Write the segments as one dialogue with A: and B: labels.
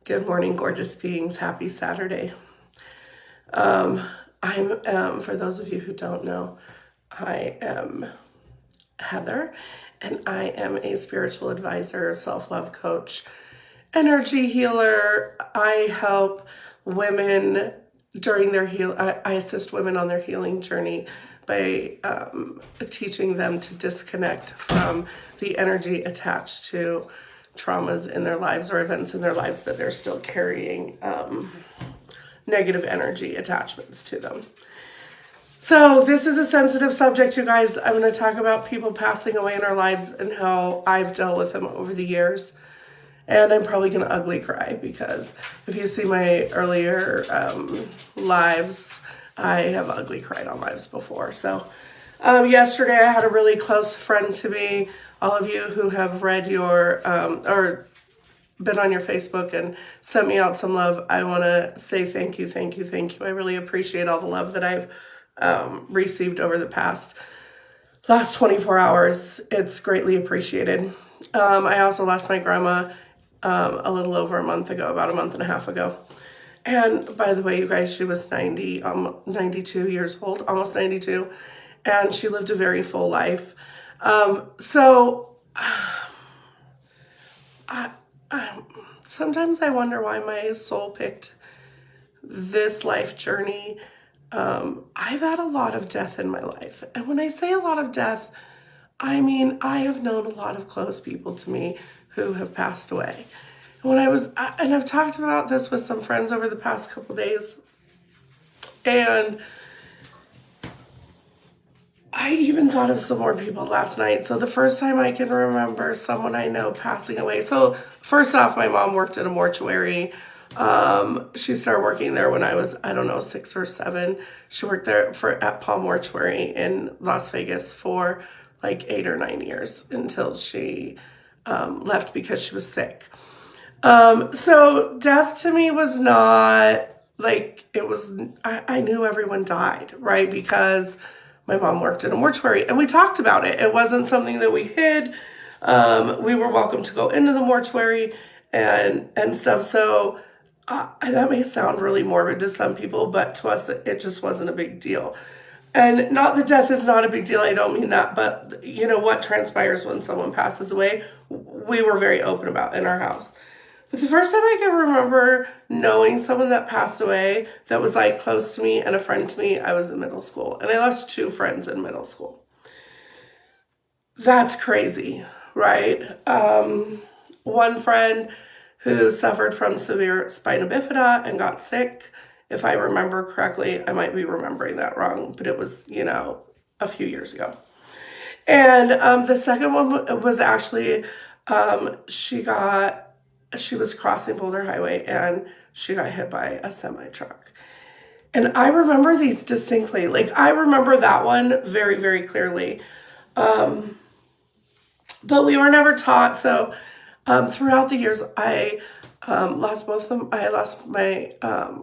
A: Good morning, gorgeous beings. Happy Saturday. For those of you who don't know, I am Heather, and I am a spiritual advisor, self-love coach, energy healer. I help women during their I assist women on their healing journey by teaching them to disconnect from the energy attached to traumas in their lives or events in their lives that they're still carrying negative energy attachments to them. So this is a sensitive subject, you guys. I'm going to talk about people passing away in our lives and how I've dealt with them over the years. And I'm probably going to ugly cry because if you see my earlier lives, I have ugly cried on lives before. So yesterday I had a really close friend to me. All of you who have read your, or been on your Facebook and sent me out some love, I want to say thank you, thank you, thank you. I really appreciate all the love that I've received over the last 24 hours. It's greatly appreciated. I also lost my grandma a little over a month ago, about a month and a half ago. And by the way, you guys, she was 92 years old, almost 92. And she lived a very full life. Sometimes I wonder why my soul picked this life journey. I've had a lot of death in my life. And when I say a lot of death, I mean, I have known a lot of close people to me who have passed away. And I've talked about this with some friends over the past couple days. And I even thought of some more people last night. So the first time I can remember someone I know passing away. So first off, my mom worked at a mortuary. She started working there when I was, 6 or 7. She worked there at Paul Mortuary in Las Vegas for like 8 or 9 years until she left because she was sick. So death to me was not like, I knew everyone died, right? Because my mom worked in a mortuary and we talked about it. It wasn't something that we hid. We were welcome to go into the mortuary and stuff. So that may sound really morbid to some people, but to us, it just wasn't a big deal. And not that death is not a big deal. I don't mean that, but you know what transpires when someone passes away, we were very open about in our house. But the first time I can remember knowing someone that passed away that was like close to me and a friend to me, I was in middle school. And I lost 2 friends in middle school. That's crazy, right? One friend who suffered from severe spina bifida and got sick. If I remember correctly, I might be remembering that wrong, but it was, a few years ago. And the second one was actually, she was crossing Boulder Highway and she got hit by a semi truck. And I remember these distinctly. Like, I remember that one very, very clearly. But we were never taught. So throughout the years, I lost both of them. I lost my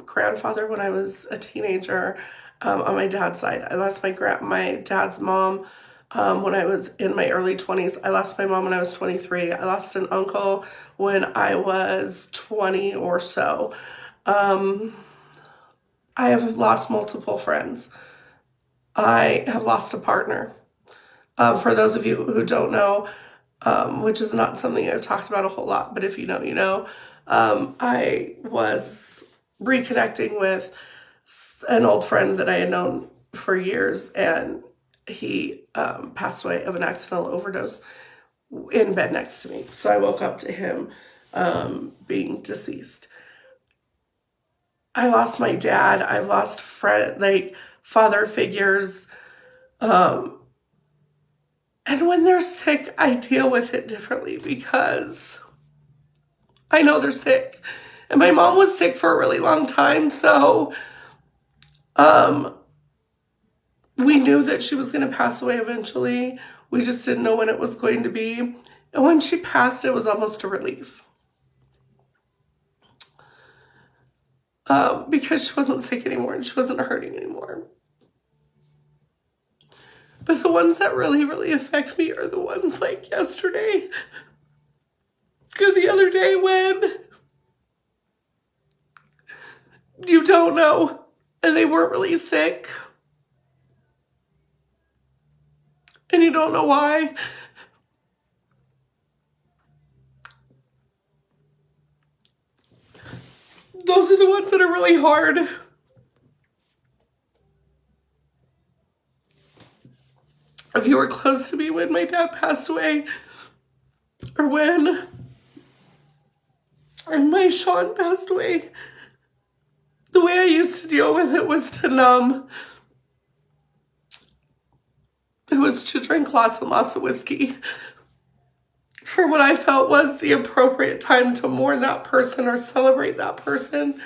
A: grandfather when I was a teenager on my dad's side. I lost my dad's mom when I was in my early 20s. I lost my mom when I was 23. I lost an uncle when I was 20 or so. I have lost multiple friends. I have lost a partner. For those of you who don't know, which is not something I've talked about a whole lot, but if you know, you know, I was reconnecting with an old friend that I had known for years, and he passed away of an accidental overdose in bed next to me. So I woke up to him being deceased. I lost my dad. I've lost father figures. And when they're sick, I deal with it differently because I know they're sick. And my mom was sick for a really long time, so we knew that she was going to pass away eventually. We just didn't know when it was going to be. And when she passed, it was almost a relief. Because she wasn't sick anymore and she wasn't hurting anymore. But the ones that really, really affect me are the ones like yesterday. Or the other day when You don't know. And they weren't really sick. And you don't know why. Those are the ones that are really hard. If you were close to me when my dad passed away, or when my Sean passed away, the way I used to deal with it was to numb. It was to drink lots and lots of whiskey for what I felt was the appropriate time to mourn that person or celebrate that person,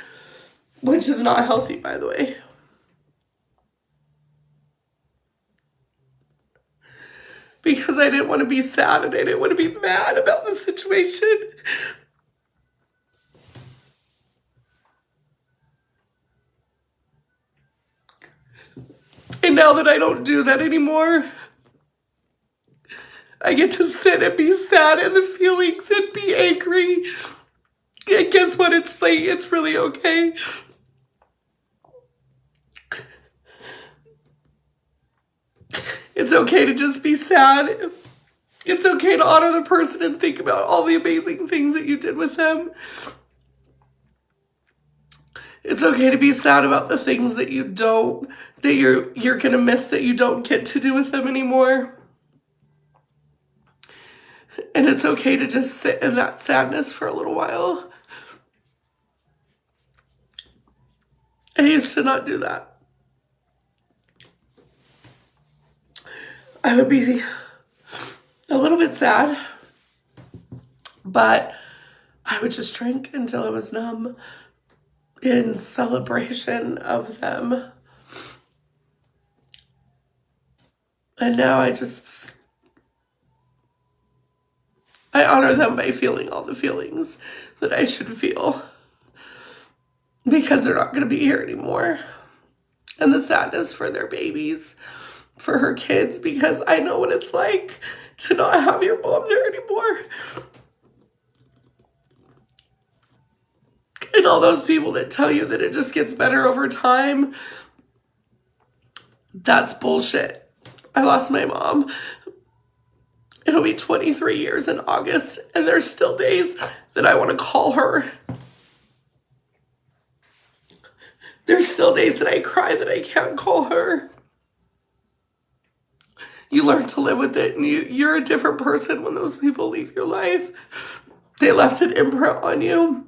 A: which is not healthy, by the way. Because I didn't want to be sad and I didn't want to be mad about the situation. And now that I don't do that anymore, I get to sit and be sad in the feelings and be angry. And guess what? It's really okay. It's okay to just be sad. It's okay to honor the person and think about all the amazing things that you did with them. It's okay to be sad about the things that you're gonna miss that you don't get to do with them anymore. And it's okay to just sit in that sadness for a little while. I used to not do that. I would be a little bit sad, but I would just drink until I was numb in celebration of them. And now I honor them by feeling all the feelings that I should feel because they're not going to be here anymore. And the sadness for their babies, for her kids, because I know what it's like to not have your mom there anymore. And all those people that tell you that it just gets better over time, that's bullshit. I lost my mom. It'll be 23 years in August, and there's still days that I want to call her. There's still days that I cry that I can't call her. You learn to live with it, and you're a different person when those people leave your life. They left an imprint on you.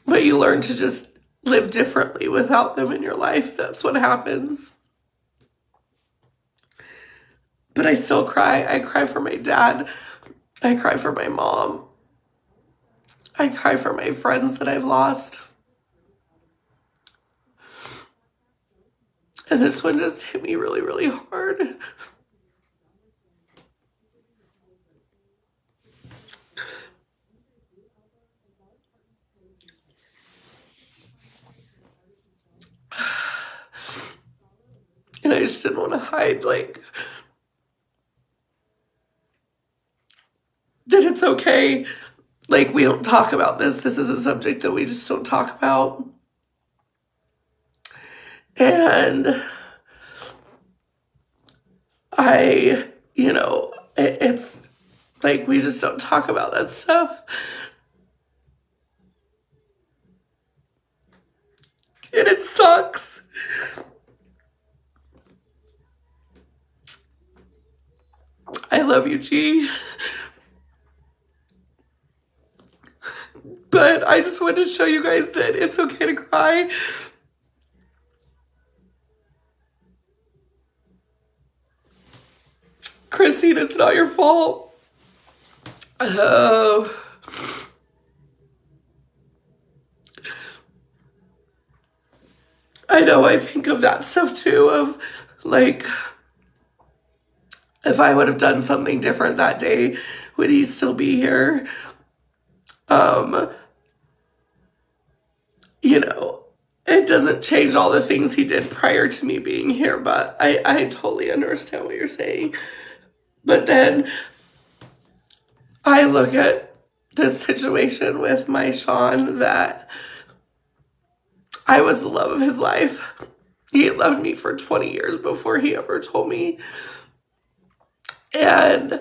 A: But you learn to just live differently without them in your life. That's what happens. But I still cry. I cry for my dad. I cry for my mom. I cry for my friends that I've lost. And this one just hit me really, really hard. And I just didn't want to hide, like, that it's okay. Like, we don't talk about this. This is a subject that we just don't talk about. And it's like we just don't talk about that stuff. And it sucks. I love you, G. But I just wanted to show you guys that it's okay to cry. Christine, it's not your fault. Oh. I know, I think of that stuff too, of like, if I would have done something different that day, would he still be here? It doesn't change all the things he did prior to me being here, but I totally understand what you're saying. But then I look at this situation with my Sean that I was the love of his life. He had loved me for 20 years before he ever told me. And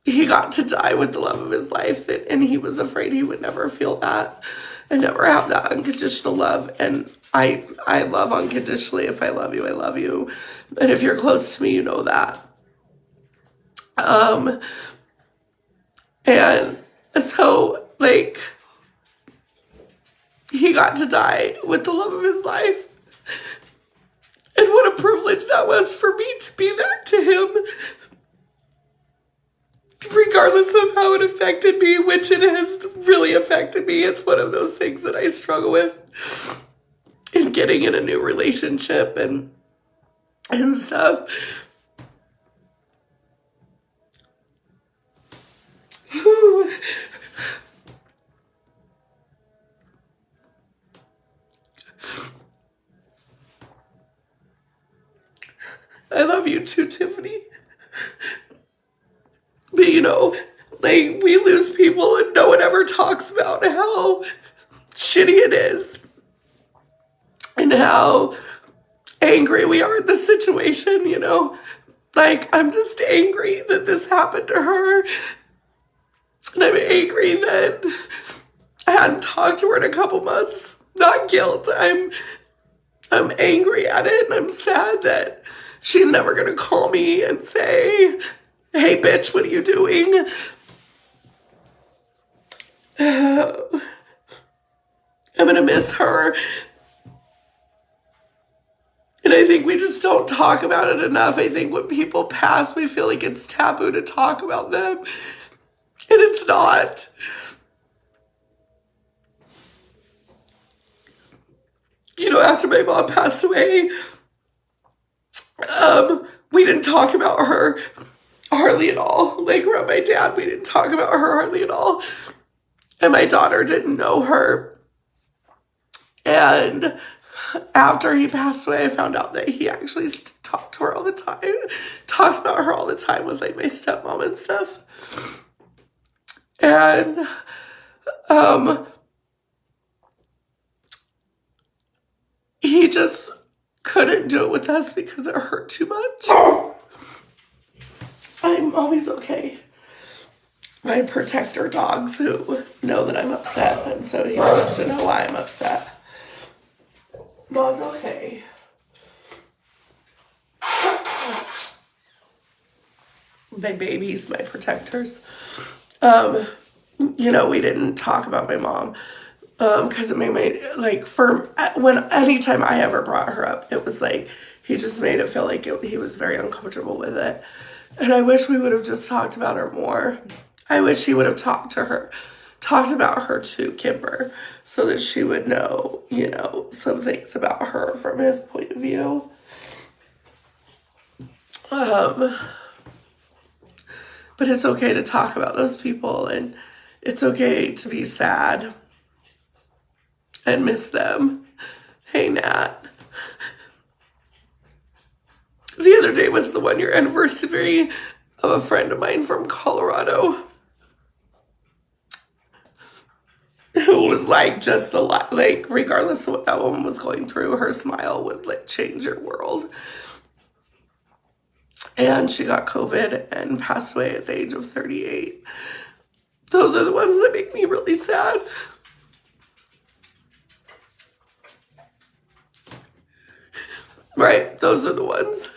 A: he got to die with the love of his life, and he was afraid he would never feel that and never have that unconditional love. And I love unconditionally. If I love you, I love you. And if you're close to me, you know that. And so, like, he got to die with the love of his life. And what a privilege that was for me to be that to him. Regardless of how it affected me, which it has really affected me. It's one of those things that I struggle with in getting in a new relationship and stuff. I love you too, Tiffany. But you know, like, we lose people and no one ever talks about how shitty it is and how angry we are at the situation, you know. Like, I'm just angry that this happened to her. And I'm angry that I hadn't talked to her in a couple months. Not guilt. I'm angry at it, and I'm sad that she's never gonna call me and say, hey, bitch, what are you doing? I'm gonna miss her. And I think we just don't talk about it enough. I think when people pass, we feel like it's taboo to talk about them. And it's not. You know, after my mom passed away, we didn't talk about her hardly at all. Like, around my dad, we didn't talk about her hardly at all. And my daughter didn't know her. And after he passed away, I found out that he actually talked to her all the time. Talked about her all the time with, like, my stepmom and stuff. And, he just couldn't do it with us because it hurt too much. I'm always okay. My protector dogs who know that I'm upset, and so he wants to know why I'm upset. Mom's okay. My babies, my protectors. You know, we didn't talk about my mom. Because it made me, like, anytime I ever brought her up, it was like, he just made it feel like he was very uncomfortable with it. And I wish we would have just talked about her more. I wish he would have talked about her to Kimber, so that she would know, you know, some things about her from his point of view. But it's okay to talk about those people, and it's okay to be sad and miss them. Hey, Nat. The other day was the 1-year anniversary of a friend of mine from Colorado who was like, just like, regardless of what that woman was going through, her smile would, like, change your world. And she got COVID and passed away at the age of 38. Those are the ones that make me really sad. Right? Those are the ones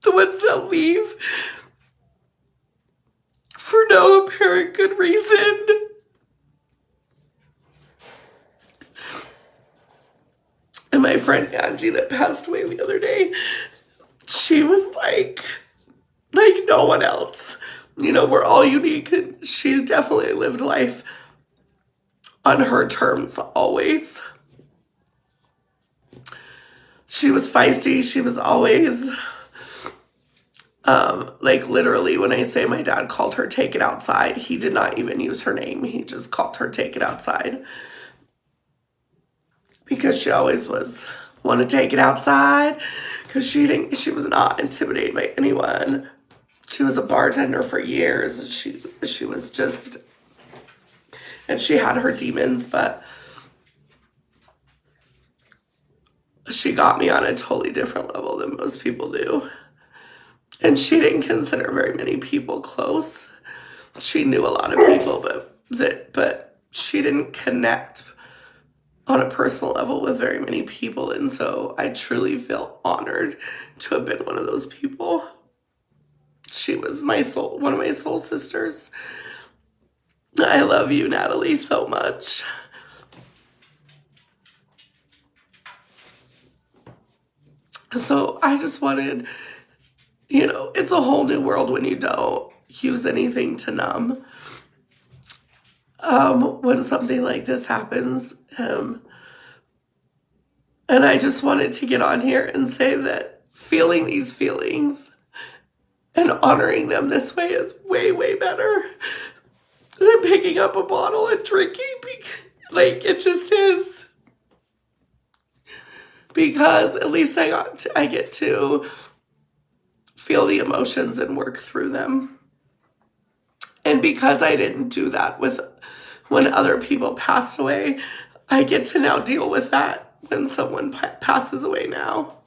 A: that leave for no apparent good reason. And my friend Angie that passed away the other day, she was like no one else. You know, we're all unique, and she definitely lived life on her terms always. She was feisty. She was always, like, literally, when I say my dad called her Take It Outside, he did not even use her name. He just called her Take It Outside. Because she always want to take it outside. Because she was not intimidated by anyone. She was a bartender for years. And she was just, and she had her demons, but she got me on a totally different level than most people do. And she didn't consider very many people close. She knew a lot of people, but she didn't connect on a personal level with very many people. And so I truly feel honored to have been one of those people. She was one of my soul sisters. I love you, Natalie, so much. So I just wanted, it's a whole new world when you don't use anything to numb. When something like this happens. And I just wanted to get on here and say that feeling these feelings and honoring them this way is way, way better than picking up a bottle and drinking. Like, it just is. Because at least I get to feel the emotions and work through them. And because I didn't do that when other people passed away, I get to now deal with that when someone passes away now.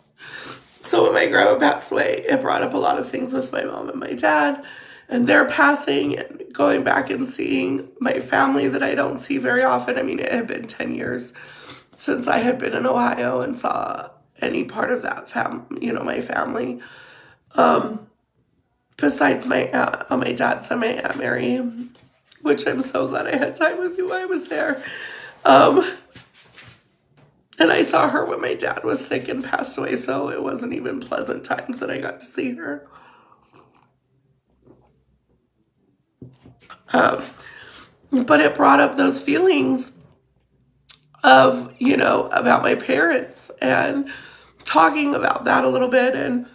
A: So when my grandma passed away, it brought up a lot of things with my mom and my dad and their passing and going back and seeing my family that I don't see very often. I mean, it had been 10 years since I had been in Ohio and saw any part of that my family. Besides my aunt on my dad's side, my Aunt Mary, which I'm so glad I had time with you while I was there. And I saw her when my dad was sick and passed away, so it wasn't even pleasant times that I got to see her. But it brought up those feelings of, about my parents and talking about that a little bit and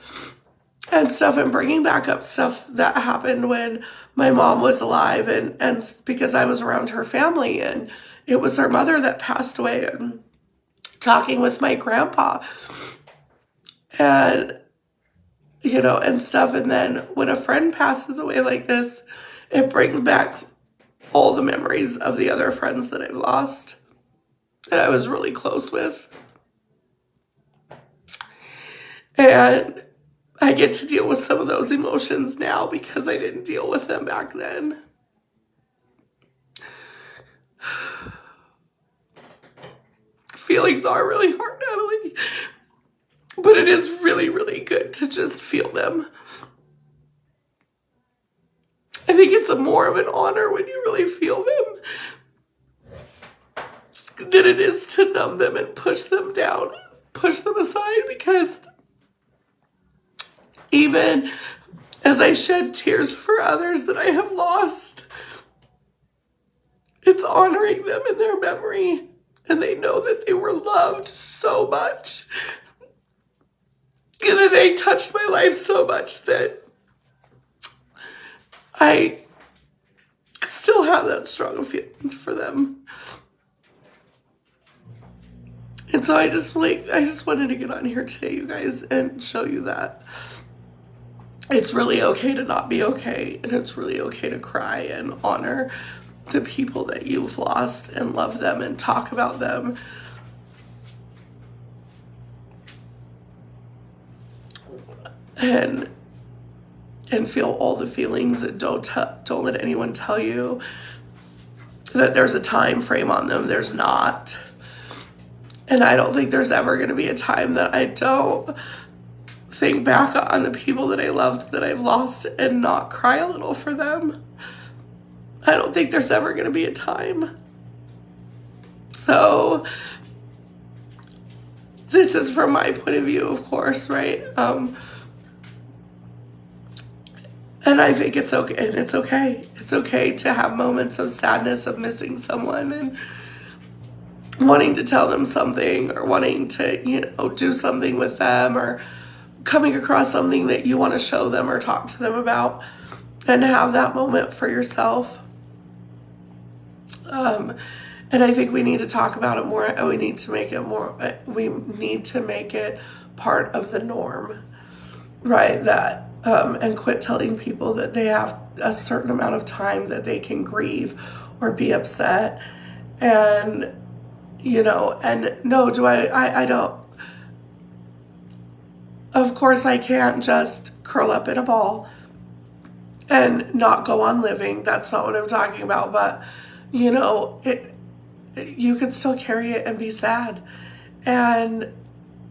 A: stuff and bringing back up stuff that happened when my mom was alive and because I was around her family and it was her mother that passed away and talking with my grandpa and, and stuff. And then when a friend passes away like this, it brings back all the memories of the other friends that I've lost that I was really close with. And I get to deal with some of those emotions now because I didn't deal with them back then. Feelings are really hard, Natalie, but it is really, really good to just feel them. I think it's more of an honor when you really feel them than it is to numb them and push them down, push them aside, because even as I shed tears for others that I have lost, it's honoring them in their memory. And they know that they were loved so much. And that they touched my life so much that I still have that strong feeling for them. And so I just wanted to get on here today, you guys, and show you that it's really okay to not be okay. And it's really okay to cry and honor the people that you've lost and love them and talk about them. And feel all the feelings, and don't let anyone tell you that there's a time frame on them. There's not. And I don't think there's ever going to be a time that I don't think back on the people that I loved that I've lost and not cry a little for them. I don't think there's ever going to be a time. So this is from my point of view, of course, right? And I think it's okay. And it's okay. It's okay to have moments of sadness of missing someone and wanting to tell them something or wanting to, do something with them or coming across something that you want to show them or talk to them about and have that moment for yourself. And I think we need to talk about it more, and we need to make it part of the norm, right? That and quit telling people that they have a certain amount of time that they can grieve or be upset. And, and no, I don't, of course I can't just curl up in a ball and not go on living. That's not what I'm talking about. But, you can still carry it and be sad. And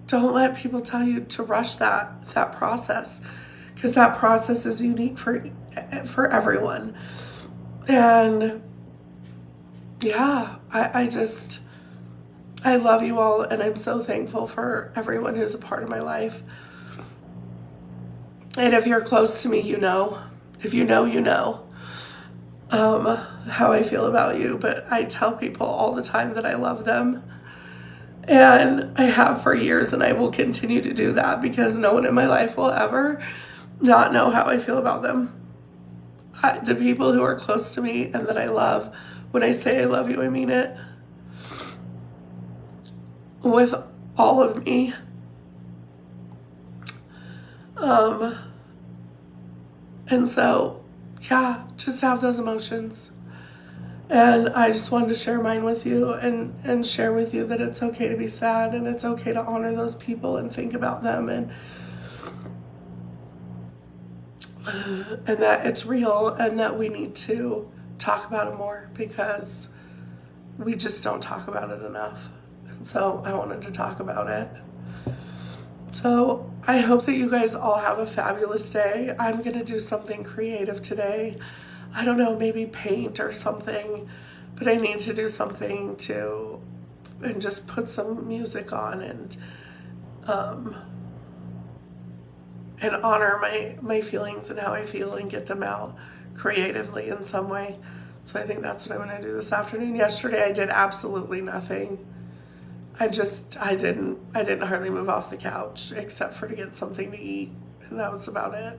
A: don't let people tell you to rush that process, because that process is unique for everyone. And yeah, I love you all, and I'm so thankful for everyone who's a part of my life. And if you're close to me, you know. If you know, how I feel about you. But I tell people all the time that I love them. And I have for years, and I will continue to do that, because no one in my life will ever not know how I feel about them. The people who are close to me and that I love, when I say I love you, I mean it. With all of me. And so, yeah, just have those emotions. And I just wanted to share mine with you, and share with you that it's okay to be sad, and it's okay to honor those people and think about them, and that it's real, and that we need to talk about it more, because we just don't talk about it enough. And so I wanted to talk about it. So I hope that you guys all have a fabulous day. I'm going to do something creative today. I don't know, maybe paint or something, but I need to do something and just put some music on and honor my feelings and how I feel, and get them out creatively in some way. So I think that's what I'm going to do this afternoon. Yesterday I did absolutely nothing. I didn't hardly move off the couch except for to get something to eat, and that was about it.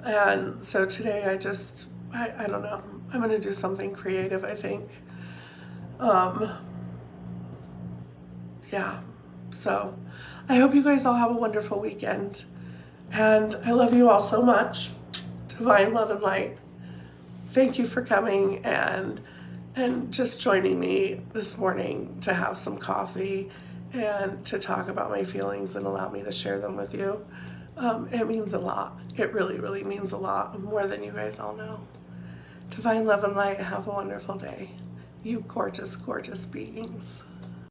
A: And so today I don't know. I'm going to do something creative, I think. Yeah. So I hope you guys all have a wonderful weekend. And I love you all so much. Divine love and light. Thank you for coming and just joining me this morning to have some coffee and to talk about my feelings and allow me to share them with you. It means a lot. It really, really means a lot, more than you guys all know. Divine love and light, have a wonderful day. You gorgeous, gorgeous beings.